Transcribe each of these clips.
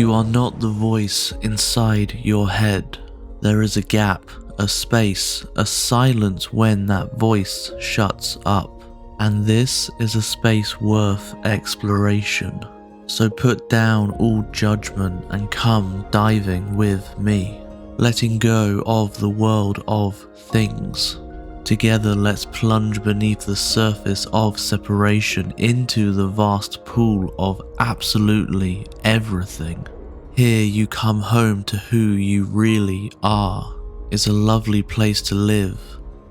You are not the voice inside your head. There is a gap, a space, a silence when that voice shuts up. And this is a space worth exploration. So put down all judgment and come diving with me, letting go of the world of things. Together let's plunge beneath the surface of separation into the vast pool of absolutely everything. Here you come home to who you really are. It's a lovely place to live,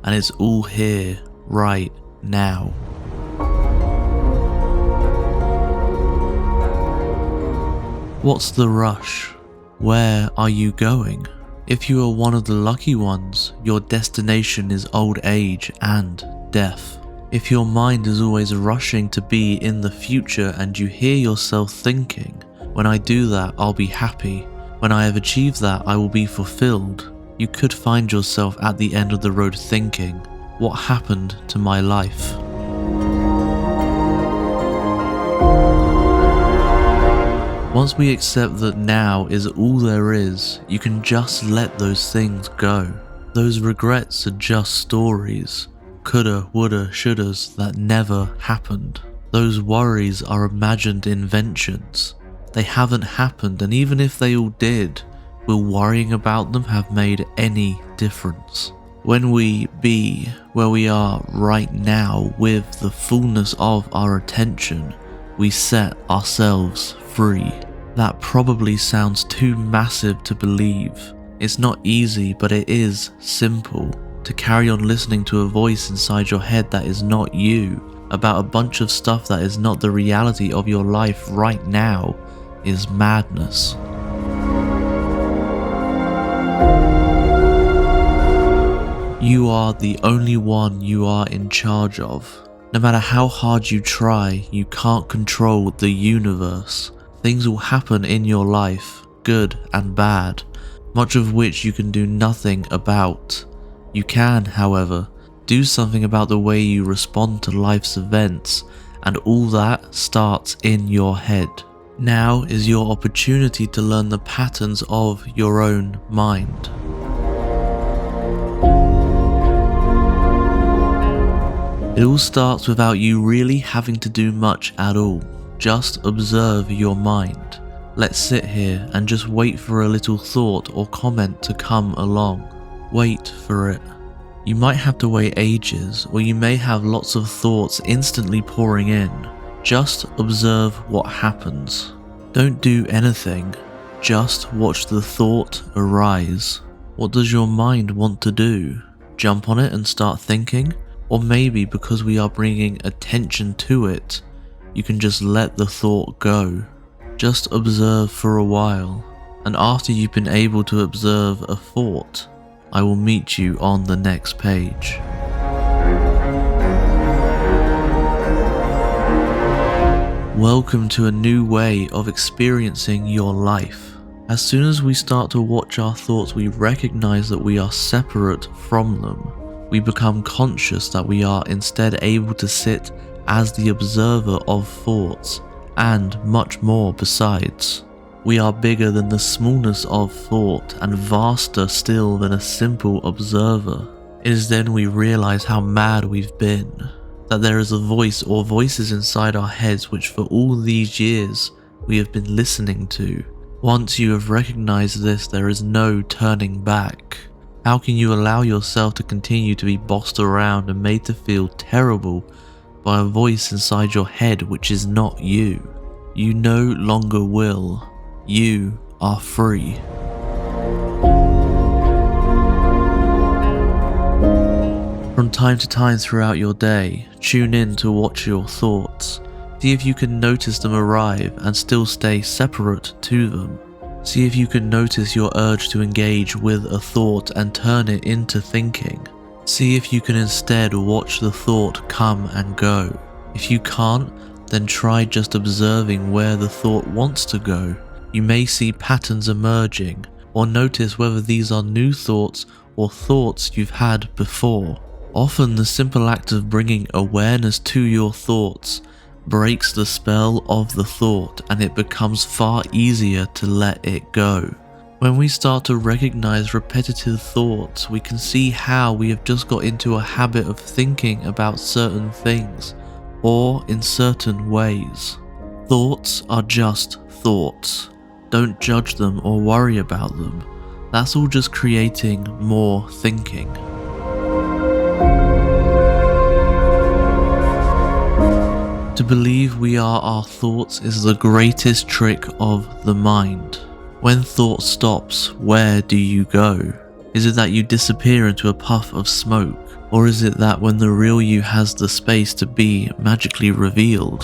and it's all here right now. What's the rush? Where are you going? If you are one of the lucky ones, your destination is old age and death. If your mind is always rushing to be in the future and you hear yourself thinking, when I do that, I'll be happy. When I have achieved that, I will be fulfilled. You could find yourself at the end of the road thinking, what happened to my life? Once we accept that now is all there is, you can just let those things go. Those regrets are just stories. Coulda, woulda, shouldas that never happened. Those worries are imagined inventions. They haven't happened, and even if they all did, will worrying about them have made any difference? When we be where we are right now with the fullness of our attention, we set ourselves free. That probably sounds too massive to believe. It's not easy, but it is simple. To carry on listening to a voice inside your head that is not you, about a bunch of stuff that is not the reality of your life right now, is madness. You are the only one you are in charge of. No matter how hard you try, you can't control the universe. Things will happen in your life, good and bad, much of which you can do nothing about. You can, however, do something about the way you respond to life's events, and all that starts in your head. Now is your opportunity to learn the patterns of your own mind. It all starts without you really having to do much at all. Just observe your mind. Let's sit here and just wait for a little thought or comment to come along. Wait for it. You might have to wait ages, or you may have lots of thoughts instantly pouring in. Just observe what happens. Don't do anything. Just watch the thought arise. What does your mind want to do? Jump on it and start thinking? Or maybe because we are bringing attention to it, you can just let the thought go. Just observe for a while, and after you've been able to observe a thought, I will meet you on the next page. Welcome to a new way of experiencing your life. As soon as we start to watch our thoughts, we recognize that we are separate from them. We become conscious that we are instead able to sit as the observer of thoughts, and much more besides. We are bigger than the smallness of thought, and vaster still than a simple observer. It is then we realize how mad we've been, that there is a voice or voices inside our heads which for all these years we have been listening to. Once you have recognized this, there is no turning back. How can you allow yourself to continue to be bossed around and made to feel terrible by a voice inside your head which is not you? You no longer will. You are free. From time to time throughout your day, tune in to watch your thoughts. See if you can notice them arrive and still stay separate to them. See if you can notice your urge to engage with a thought and turn it into thinking. See if you can instead watch the thought come and go. If you can't, then try just observing where the thought wants to go. You may see patterns emerging, or notice whether these are new thoughts or thoughts you've had before. Often the simple act of bringing awareness to your thoughts breaks the spell of the thought, and it becomes far easier to let it go. When we start to recognize repetitive thoughts, we can see how we have just got into a habit of thinking about certain things, or in certain ways. Thoughts are just thoughts. Don't judge them or worry about them. That's all just creating more thinking. To believe we are our thoughts is the greatest trick of the mind. When thought stops, where do you go? Is it that you disappear into a puff of smoke? Or is it that when the real you has the space to be magically revealed?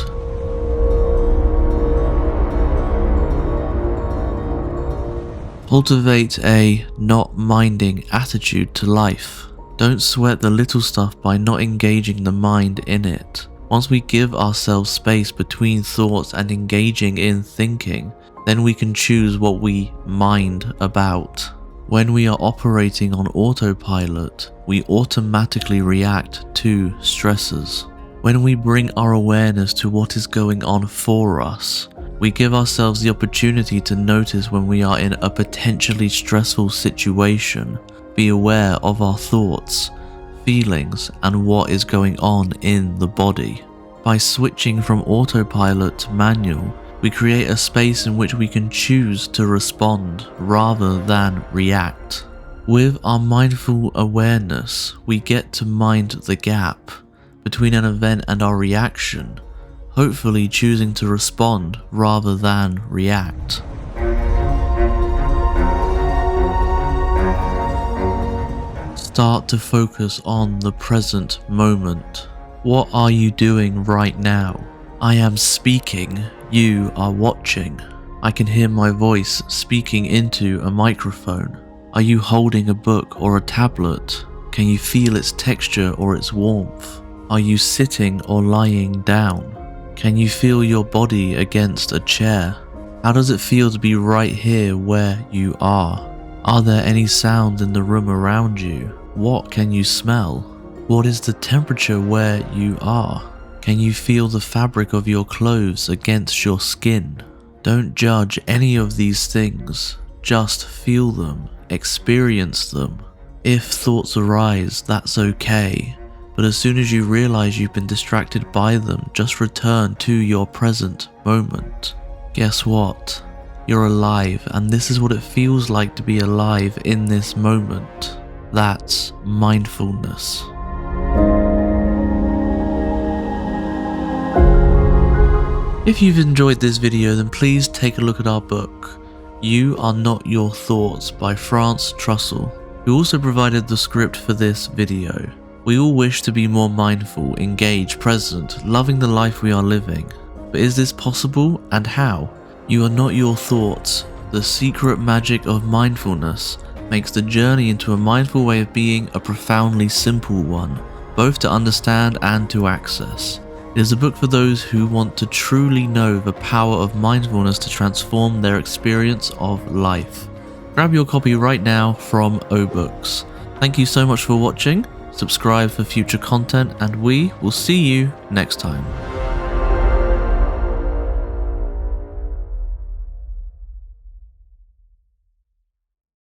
Cultivate a not minding attitude to life. Don't sweat the little stuff by not engaging the mind in it. Once we give ourselves space between thoughts and engaging in thinking, then we can choose what we mind about. When we are operating on autopilot, we automatically react to stresses. When we bring our awareness to what is going on for us, we give ourselves the opportunity to notice when we are in a potentially stressful situation, be aware of our thoughts, feelings, and what is going on in the body. By switching from autopilot to manual, we create a space in which we can choose to respond rather than react. With our mindful awareness, we get to mind the gap between an event and our reaction, hopefully choosing to respond rather than react. Start to focus on the present moment. What are you doing right now? I am speaking, you are watching. I can hear my voice speaking into a microphone. Are you holding a book or a tablet? Can you feel its texture or its warmth? Are you sitting or lying down? Can you feel your body against a chair? How does it feel to be right here where you are? Are there any sounds in the room around you? What can you smell? What is the temperature where you are? Can you feel the fabric of your clothes against your skin? Don't judge any of these things. Just feel them, experience them. If thoughts arise, that's okay. But as soon as you realize you've been distracted by them, just return to your present moment. Guess what? You're alive, and this is what it feels like to be alive in this moment. That's mindfulness. If you've enjoyed this video, then please take a look at our book, You Are Not Your Thoughts by Frances Trussell, who also provided the script for this video. We all wish to be more mindful, engaged, present, loving the life we are living. But is this possible, and how? You are not your thoughts. The secret magic of mindfulness makes the journey into a mindful way of being a profoundly simple one, both to understand and to access. It is a book for those who want to truly know the power of mindfulness to transform their experience of life. Grab your copy right now from OBooks. Thank you so much for watching, subscribe for future content, and we will see you next time.